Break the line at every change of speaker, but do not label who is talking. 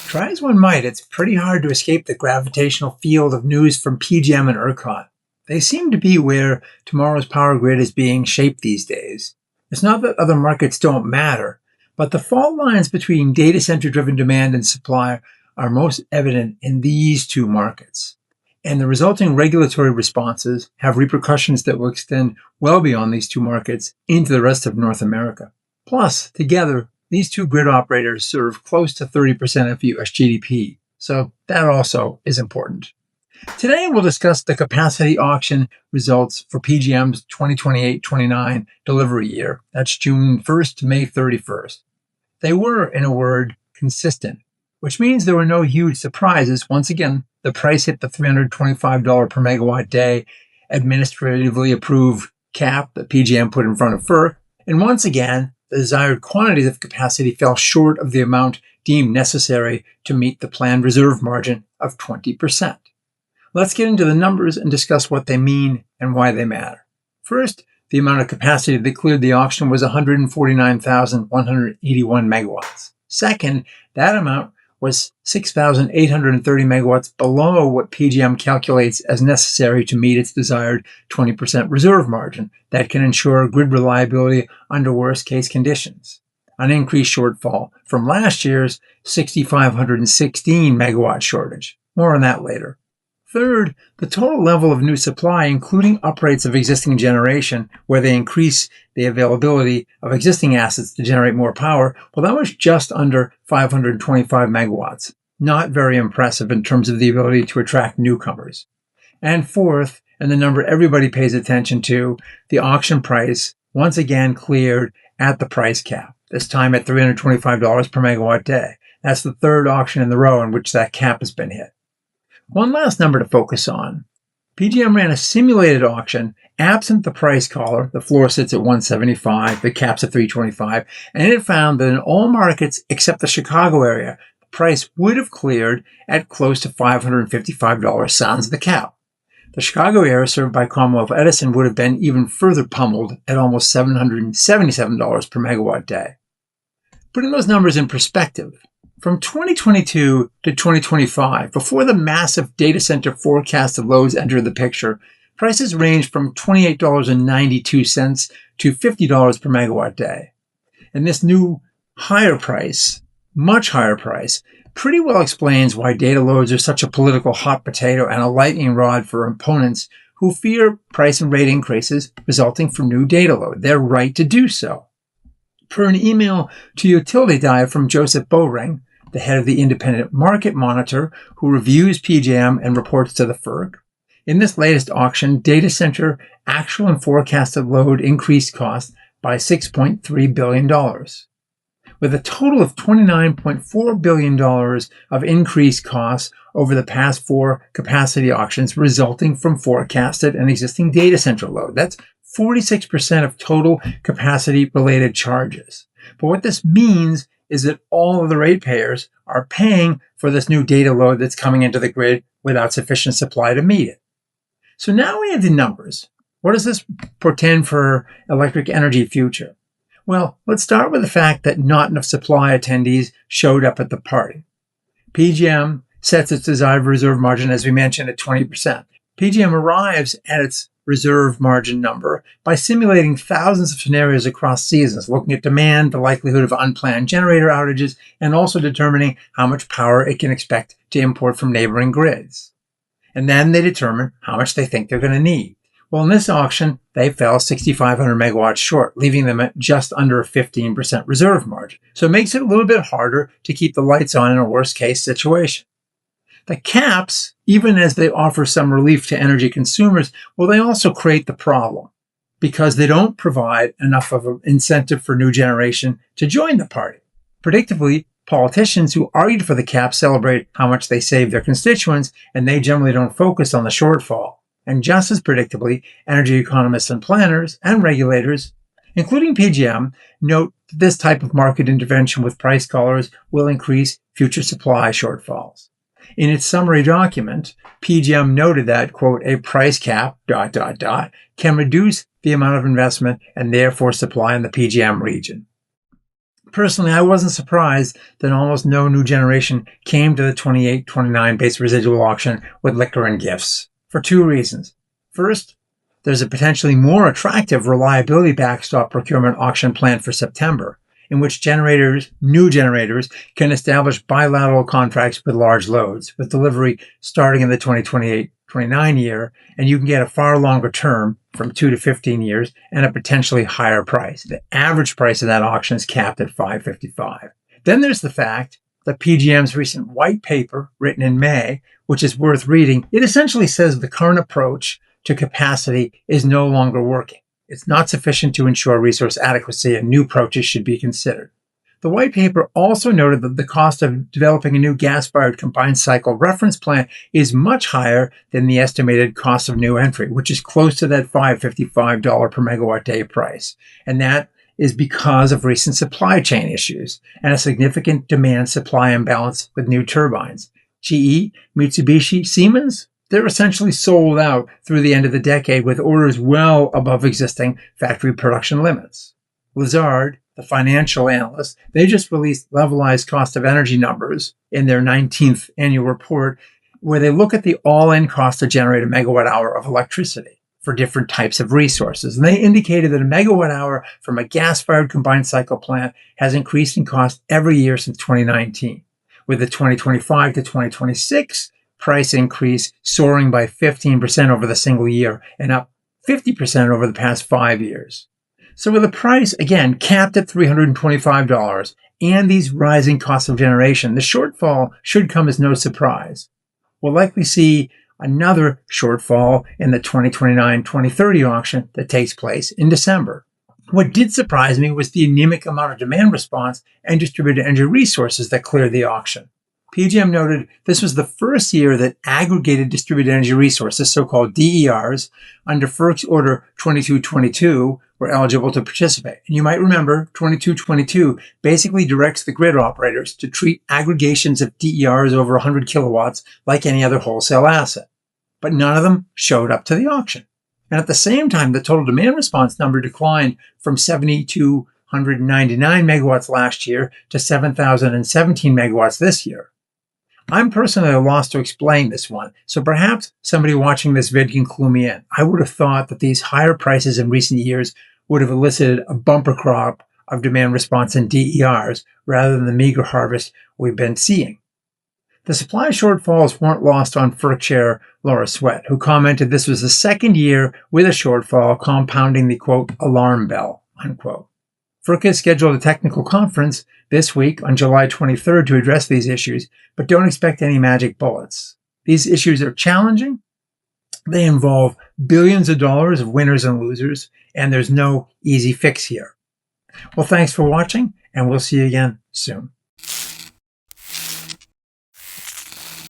Try as one might, it's pretty hard to escape the gravitational field of news from PJM and ERCOT. They seem to be where tomorrow's power grid is being shaped these days. It's not that other markets don't matter, but the fault lines between data center-driven demand and supply are most evident in these two markets. And the resulting regulatory responses have repercussions that will extend well beyond these two markets into the rest of North America. Plus, together, these two grid operators serve close to 30% of U.S. GDP, so that also is important. Today, we'll discuss the capacity auction results for PJM's 2028-29 delivery year. That's June 1st to May 31st. They were, in a word, consistent, which means there were no huge surprises. Once again, the price hit the $325 per megawatt day administratively approved cap that PJM put in front of FERC. And once again, the desired quantities of capacity fell short of the amount deemed necessary to meet the planned reserve margin of 20%. Let's get into the numbers and discuss what they mean and why they matter. First, the amount of capacity that cleared the auction was 149,181 megawatts. Second, that amount was 6,830 megawatts below what PJM calculates as necessary to meet its desired 20% reserve margin that can ensure grid reliability under worst-case conditions, an increased shortfall from last year's 6,516 megawatt shortage. More on that later. Third, the total level of new supply, including uprates of existing generation, where they increase the availability of existing assets to generate more power, well, that was just under 525 megawatts. Not very impressive in terms of the ability to attract newcomers. And fourth, and the number everybody pays attention to, the auction price once again cleared at the price cap, this time at $325 per megawatt day. That's the third auction in the row in which that cap has been hit. One last number to focus on. PJM ran a simulated auction absent the price collar. The floor sits at 175, the cap's at 325, and it found that in all markets except the Chicago area, the price would have cleared at close to $555 sans the cap. The Chicago area served by Commonwealth Edison would have been even further pummeled at almost $777 per megawatt day. Putting those numbers in perspective, from 2022 to 2025, before the massive data center forecasted loads entered the picture, prices ranged from $28.92 to $50 per megawatt day. And this new higher price, much higher price, pretty well explains why data loads are such a political hot potato and a lightning rod for opponents who fear price and rate increases resulting from new data load. They're right to do so. Per an email to Utility Dive from Joseph Bowring, the head of the Independent Market Monitor, who reviews PJM and reports to the FERC. In this latest auction, data center actual and forecasted load increased costs by $6.3 billion, with a total of $29.4 billion of increased costs over the past four capacity auctions resulting from forecasted and existing data center load. That's 46% of total capacity-related charges. But what this means is that all of the ratepayers are paying for this new data load that's coming into the grid without sufficient supply to meet it. So now we have the numbers. What does this portend for electric energy future? Well, let's start with the fact that not enough supply attendees showed up at the party. PJM sets its desired reserve margin, as we mentioned, at 20%. PJM arrives at its reserve margin number by simulating thousands of scenarios across seasons, looking at demand, the likelihood of unplanned generator outages, and also determining how much power it can expect to import from neighboring grids. And then they determine how much they think they're going to need. Well, in this auction, they fell 6,500 megawatts short, leaving them at just under a 15% reserve margin. So it makes it a little bit harder to keep the lights on in a worst-case situation. The caps, even as they offer some relief to energy consumers, well, they also create the problem because they don't provide enough of an incentive for new generation to join the party. Predictably, politicians who argued for the cap celebrate how much they save their constituents, and they generally don't focus on the shortfall. And just as predictably, energy economists and planners and regulators, including PJM, note that this type of market intervention with price collars will increase future supply shortfalls. In its summary document, PJM noted that, quote, a price cap, ... can reduce the amount of investment and therefore supply in the PJM region. Personally, I wasn't surprised that almost no new generation came to the 28-29 base residual auction with liquor and gifts, for two reasons. First, there's a potentially more attractive reliability backstop procurement auction planned for September, in which new generators, can establish bilateral contracts with large loads, with delivery starting in the 2028-29 year, and you can get a far longer term, from 2 to 15 years, and a potentially higher price. The average price of that auction is capped at $555. Then there's the fact that PJM's recent white paper, written in May, which is worth reading, it essentially says the current approach to capacity is no longer working. It's not sufficient to ensure resource adequacy, and new approaches should be considered. The white paper also noted that the cost of developing a new gas-fired combined cycle reference plant is much higher than the estimated cost of new entry, which is close to that $555 per megawatt day price. And that is because of recent supply chain issues and a significant demand-supply imbalance with new turbines. GE, Mitsubishi, Siemens, they're essentially sold out through the end of the decade, with orders well above existing factory production limits. Lazard, the financial analyst, they just released levelized cost of energy numbers in their 19th annual report, where they look at the all-in cost to generate a megawatt hour of electricity for different types of resources. And they indicated that a megawatt hour from a gas-fired combined cycle plant has increased in cost every year since 2019, with the 2025 to 2026 price increase soaring by 15% over the single year and up 50% over the past 5 years. So with the price, again, capped at $325 and these rising costs of generation, the shortfall should come as no surprise. We'll likely see another shortfall in the 2029-2030 auction that takes place in December. What did surprise me was the anemic amount of demand response and distributed energy resources that cleared the auction. PJM noted this was the first year that aggregated distributed energy resources, so-called DERs, under FERC's Order 2222 were eligible to participate. And you might remember 2222 basically directs the grid operators to treat aggregations of DERs over 100 kilowatts like any other wholesale asset. But none of them showed up to the auction. And at the same time, the total demand response number declined from 7,299 megawatts last year to 7,017 megawatts this year. I'm personally at a loss to explain this one, so perhaps somebody watching this vid can clue me in. I would have thought that these higher prices in recent years would have elicited a bumper crop of demand response in DERs rather than the meager harvest we've been seeing. The supply shortfalls weren't lost on FERC Chair Laura Sweat, who commented this was the second year with a shortfall, compounding the, quote, alarm bell, unquote. FERC has scheduled a technical conference this week on July 23rd to address these issues, but don't expect any magic bullets. These issues are challenging. They involve billions of dollars of winners and losers, and there's no easy fix here. Well, thanks for watching, and we'll see you again soon.